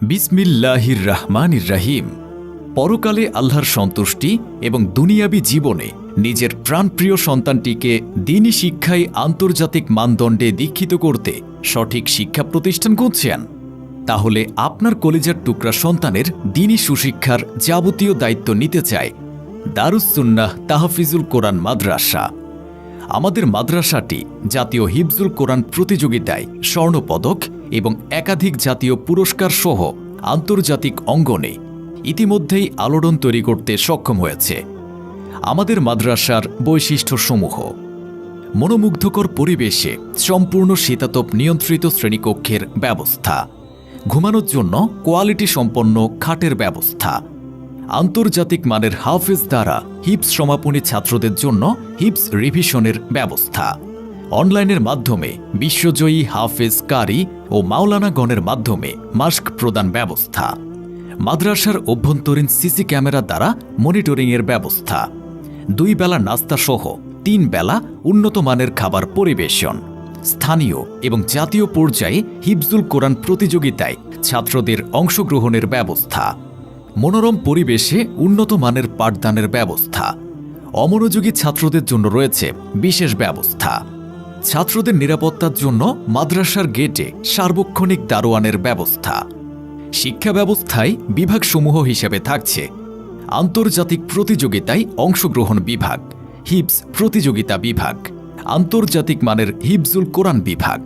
বিসমিল্লাহির রহমানির রহিম। পরকালে আল্লাহর সন্তুষ্টি এবং দুনিয়াবী জীবনে নিজের প্রাণপ্রিয় সন্তানটিকে দ্বীনি শিক্ষায় আন্তর্জাতিক মানদণ্ডে দীক্ষিত করতে সঠিক শিক্ষা প্রতিষ্ঠান খুঁজছেন? তাহলে আপনার কলিজার টুকরা সন্তানের দ্বীনি সুশিক্ষার যাবতীয় দায়িত্ব নিতে চায় দারুস সুন্নাহ তাহফিজুল কোরআন মাদ্রাসা। আমাদের মাদ্রাসাটি জাতীয় হিফজুল কোরআন প্রতিযোগিতায় স্বর্ণপদক এবং একাধিক জাতীয় পুরস্কার সহ আন্তর্জাতিক অঙ্গনে ইতিমধ্যেই আলোড়ন তৈরি করতে সক্ষম হয়েছে। আমাদের মাদ্রাসার বৈশিষ্ট্যসমূহ: মনোমুগ্ধকর পরিবেশে সম্পূর্ণ শীতাতপ নিয়ন্ত্রিত শ্রেণীকক্ষের ব্যবস্থা, ঘুমানোর জন্য কোয়ালিটি সম্পন্ন খাটের ব্যবস্থা, আন্তর্জাতিক মানের হাফেজ দ্বারা হিপস সমাপনী ছাত্রদের জন্য হিপস রিভিশনের ব্যবস্থা, অনলাইনের মাধ্যমে বিশ্বজয়ী হাফেজ কারি ও মাওলানাগণের মাধ্যমে মাস্ক প্রদান ব্যবস্থা, মাদ্রাসার অভ্যন্তরীণ সিসি ক্যামেরা দ্বারা মনিটরিংয়ের ব্যবস্থা, 2 বেলা নাস্তা সহ 3 বেলা উন্নত মানের খাবার পরিবেশন, স্থানীয় এবং জাতীয় পর্যায়ে হিফজুল কোরআন প্রতিযোগিতায় ছাত্রদের অংশগ্রহণের ব্যবস্থা, মনোরম পরিবেশে উন্নত মানের পাঠদানের ব্যবস্থা, অমনোযোগী ছাত্রদের জন্য রয়েছে বিশেষ ব্যবস্থা, ছাত্রদের নিরাপত্তার জন্য মাদ্রাসার গেটে সার্বক্ষণিক দারোয়ানের ব্যবস্থা। শিক্ষা ব্যবস্থায় বিভাগসমূহ হিসেবে থাকছে আন্তর্জাতিক প্রতিযোগিতায় অংশগ্রহণ বিভাগ, হিপস প্রতিযোগিতা বিভাগ, আন্তর্জাতিক মানের হিফজুল কোরআন বিভাগ,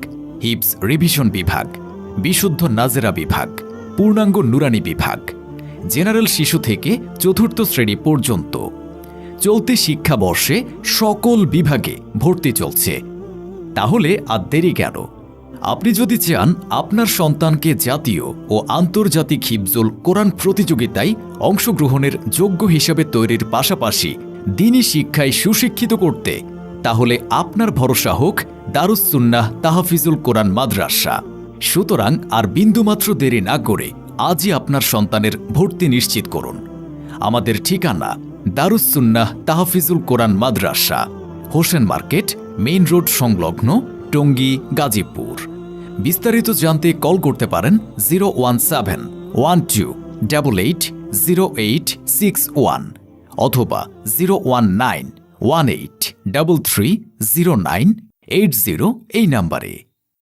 হিপস রিভিশন বিভাগ, বিশুদ্ধ নাজেরা বিভাগ, পূর্ণাঙ্গ নুরানি বিভাগ, জেনারেল শিশু থেকে 4র্থ শ্রেণী পর্যন্ত। চলতি শিক্ষাবর্ষে সকল বিভাগে ভর্তি চলছে। তাহলে আর দেরি কেন? আপনি যদি চান আপনার সন্তানকে জাতীয় ও আন্তর্জাতিক হিফজুল কোরআন প্রতিযোগিতায় অংশগ্রহণের যোগ্য হিসেবে তৈরির পাশাপাশি দ্বীনি শিক্ষায় সুশিক্ষিত করতে, তাহলে আপনার ভরসা হোক দারুস সুন্নাহ তাহফিজুল কোরআন মাদ্রাসা। সুতরাং আর বিন্দুমাত্র দেরি না করে আজই আপনার সন্তানের ভর্তি নিশ্চিত করুন। আমাদের ঠিকানা দারুস সুন্নাহ তাহফিজুল কোরআন মাদ্রাসা, হোসেন মার্কেট, মেইন রোড সংলগ্ন, টঙ্গী, গাজীপুর। বিস্তারিত জানতে কল করতে পারেন 01712880861 অথবা 01918330980 এই নাম্বারে।